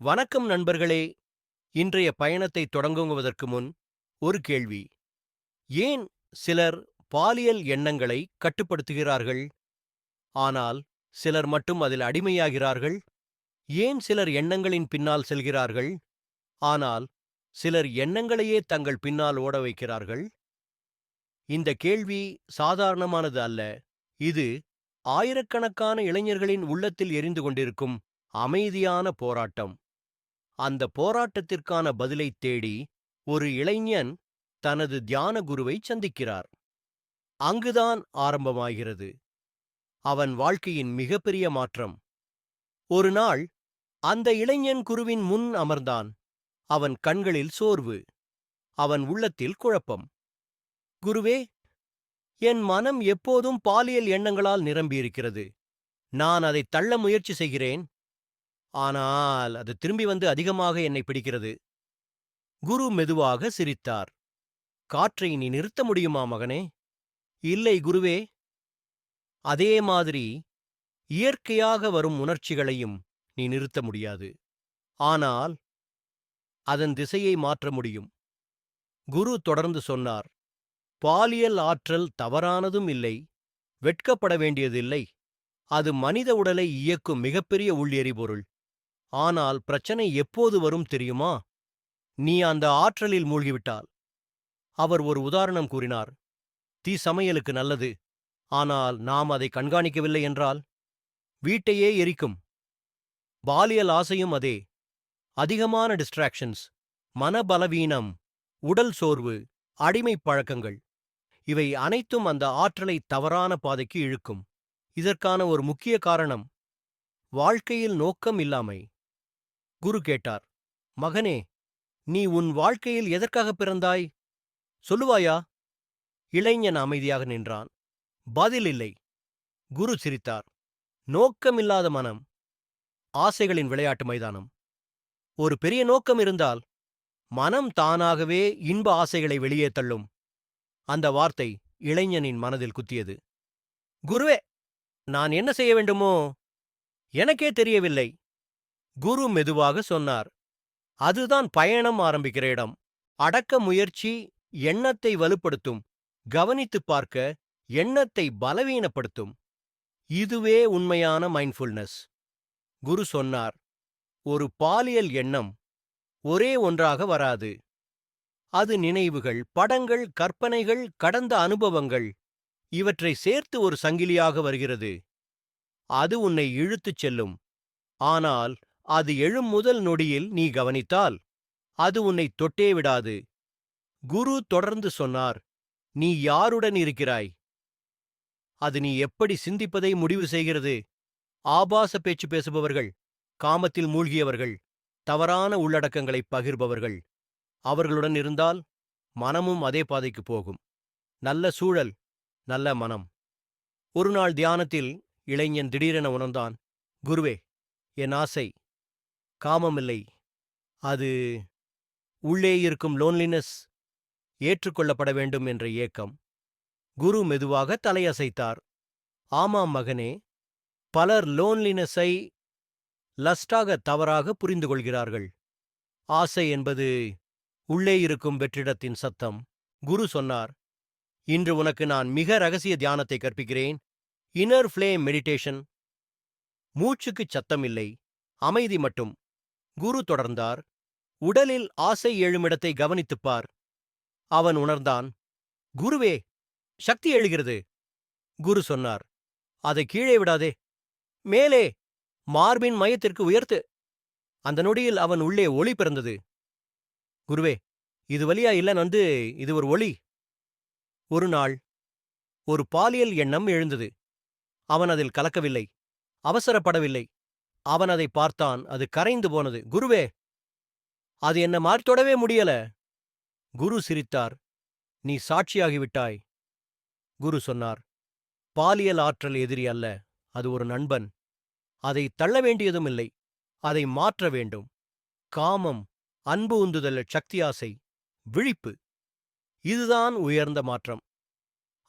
வணக்கம் நண்பர்களே. இன்றைய பயணத்தை தொடங்குவதற்கு முன் ஒரு கேள்வி. ஏன் சிலர் பாலியல் எண்ணங்களை கட்டுப்படுத்துகிறார்கள், ஆனால் சிலர் மட்டும் அதில் அடிமையாகிறார்கள்? ஏன் சிலர் எண்ணங்களின் பின்னால் செல்கிறார்கள், ஆனால் சிலர் எண்ணங்களையே தங்கள் பின்னால் ஓட வைக்கிறார்கள்? இந்த கேள்வி சாதாரணமானது அல்ல. இது ஆயிரக்கணக்கான இளைஞர்களின் உள்ளத்தில் எரிந்து கொண்டிருக்கும் அமைதியான போராட்டம். அந்த போராட்டத்திற்கான பதிலைத் தேடி ஒரு இளைஞன் தனது தியான குருவை சந்திக்கிறார். அங்குதான் ஆரம்பமாகிறது அவன் வாழ்க்கையின் மிகப்பெரிய மாற்றம். ஒரு நாள் அந்த இளைஞன் குருவின் முன் அமர்ந்தான். அவன் கண்களில் சோர்வு, அவன் உள்ளத்தில் குழப்பம். குருவே, என் மனம் எப்போதும் பாலியல் எண்ணங்களால் நிரம்பியிருக்கிறது. நான் அதை தள்ள முயற்சி செய்கிறேன், ஆனால் அது திரும்பி வந்து அதிகமாக என்னை பிடிக்கிறது. குரு மெதுவாக சிரித்தார். காற்றை நீ நிறுத்த முடியுமா மகனே? இல்லை குருவே. அதே மாதிரி இயற்கையாக வரும் உணர்ச்சிகளையும் நீ நிறுத்த முடியாது, ஆனால் அதன் திசையை மாற்ற முடியும். குரு தொடர்ந்து சொன்னார், பாலியல் ஆற்றல் தவறானதும் இல்லை, வெட்கப்பட வேண்டியதில்லை. அது மனித உடலை இயக்கும் மிகப்பெரிய எரிபொருள். ஆனால் பிரச்சனை எப்போது வரும் தெரியுமா? நீ அந்த ஆற்றலில் மூழ்கிவிட்டால். அவர் ஒரு உதாரணம் கூறினார். தீ சமையலுக்கு நல்லது, ஆனால் நாம் அதை கண்காணிக்கவில்லை என்றால் வீட்டையே எரிக்கும். பாலியல் ஆசையும் அதே. அதிகமான டிஸ்ட்ராக்ஷன்ஸ், மனபலவீனம், உடல் சோர்வு, அடிமைப் பழக்கங்கள், இவை அனைத்தும் அந்த ஆற்றலை தவறான பாதைக்கு இழுக்கும். இதற்கான ஒரு முக்கிய காரணம் வாழ்க்கையில் நோக்கம் இல்லாமை. குரு கேட்டார், மகனே, நீ உன் வாழ்க்கையில் எதற்காக பிறந்தாய்? சொல்லுவாயா? இளைஞன் அமைதியாக நின்றான். பதில் இல்லை. குரு சிரித்தார். நோக்கமில்லாத மனம் ஆசைகளின் விளையாட்டு மைதானம். ஒரு பெரிய நோக்கம் இருந்தால் மனம் தானாகவே இன்ப ஆசைகளை வெளியே தள்ளும். அந்த வார்த்தை இளைஞனின் மனதில் குத்தியது. குருவே, நான் என்ன செய்ய வேண்டுமோ எனக்கே தெரியவில்லை. குரு மெதுவாக சொன்னார், அதுதான் பயணம் ஆரம்பிக்கிற இடம். அடக்க முயற்சி எண்ணத்தை வலுப்படுத்தும், கவனித்துப் பார்க்க எண்ணத்தை பலவீனப்படுத்தும். இதுவே உண்மையான மைண்ட்ஃபுல்னஸ். குரு சொன்னார், ஒரு பாலியல் எண்ணம் ஒரே ஒன்றாக வராது. அது நினைவுகள், படங்கள், கற்பனைகள், கடந்த அனுபவங்கள், இவற்றை சேர்த்து ஒரு சங்கிலியாக வருகிறது. அது உன்னை இழுத்துச் செல்லும். ஆனால் அது எழும் முதல் நொடியில் நீ கவனித்தால் அது உன்னை தொட்டே விடாது. குரு தொடர்ந்து சொன்னார், நீ யாருடன் இருக்கிறாய், அது நீ எப்படி சிந்திப்பதை முடிவு செய்கிறது. ஆபாச பேச்சு பேசுபவர்கள், காமத்தில் மூழ்கியவர்கள், தவறான உள்ளடக்கங்களை பகிர்பவர்கள், அவர்களுடன் இருந்தால் மனமும் அதே பாதைக்கு போகும். நல்ல சூழல், நல்ல மனம். ஒரு நாள் தியானத்தில் இளைஞன் திடீரென உணர்ந்தான், குருவே, என் ஆசை காமமில்லை, அது உள்ளே இருக்கும் லோன்லினஸ், ஏற்றுக்கொள்ளப்பட வேண்டும் என்ற ஏக்கம். குரு மெதுவாக தலையசைத்தார். ஆமாம் மகனே, பலர் லோன்லினஸை லஸ்டாக தவறாக புரிந்து கொள்கிறார்கள். ஆசை என்பது உள்ளே இருக்கும் வெற்றிடத்தின் சத்தம். குரு சொன்னார், இன்று உனக்கு நான் மிக ரகசிய தியானத்தை கற்பிக்கிறேன். Inner flame meditation. மூச்சுக்குச் சத்தம் இல்லை, அமைதி மட்டும். குரு தொடர்ந்தார், உடலில் ஆசை எழுமிடத்தை கவனித்துப்பார். அவன் உணர்ந்தான், குருவே, சக்தி எழுகிறது. குரு சொன்னார், அதை கீழே விடாதே, மேலே மார்பின் மையத்திற்கு உயர்த்து. அந்த நொடியில் அவன் உள்ளே ஒளி பிறந்தது. குருவே, இது வலியா இல்ல இது ஒரு ஒளி. ஒரு நாள் ஒரு பாலியல் எண்ணம் எழுந்தது. அவன் அதில் கலக்கவில்லை, அவசரப்படவில்லை. அவன் அதை பார்த்தான், அது கரைந்து போனது. குருவே, அது என்ன மாற்றத்தொடவே முடியல. குரு சிரித்தார், நீ சாட்சியாகிவிட்டாய். குரு சொன்னார், பாலியல் ஆற்றல் எதிரி அல்ல, அது ஒரு நண்பன். அதை தள்ள வேண்டியதும் இல்லை, அதை மாற்ற வேண்டும். காமம், அன்பு உந்துதல், சக்தி ஆசை, விழிப்பு, இதுதான் உயர்ந்த மாற்றம்.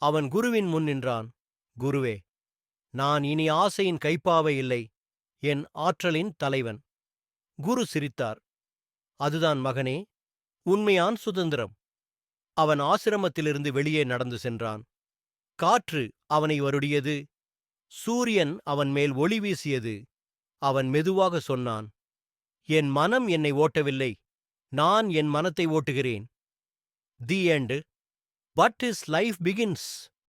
அவன் குருவின் முன் நின்றான். குருவே, நான் இனி ஆசையின் கைப்பாவை இல்லை, என் ஆற்றலின் தலைவன். குரு சிரித்தார். அதுதான் மகனே, உண்மையான சுதந்திரம். அவன் ஆசிரமத்திலிருந்து வெளியே நடந்து சென்றான். காற்று அவனை வருடியது. சூரியன் அவன் மேல் ஒளி வீசியது. அவன் மெதுவாக சொன்னான், என் மனம் என்னை ஓட்டவில்லை, நான் என் மனத்தை ஓட்டுகிறேன். The end. But his life begins.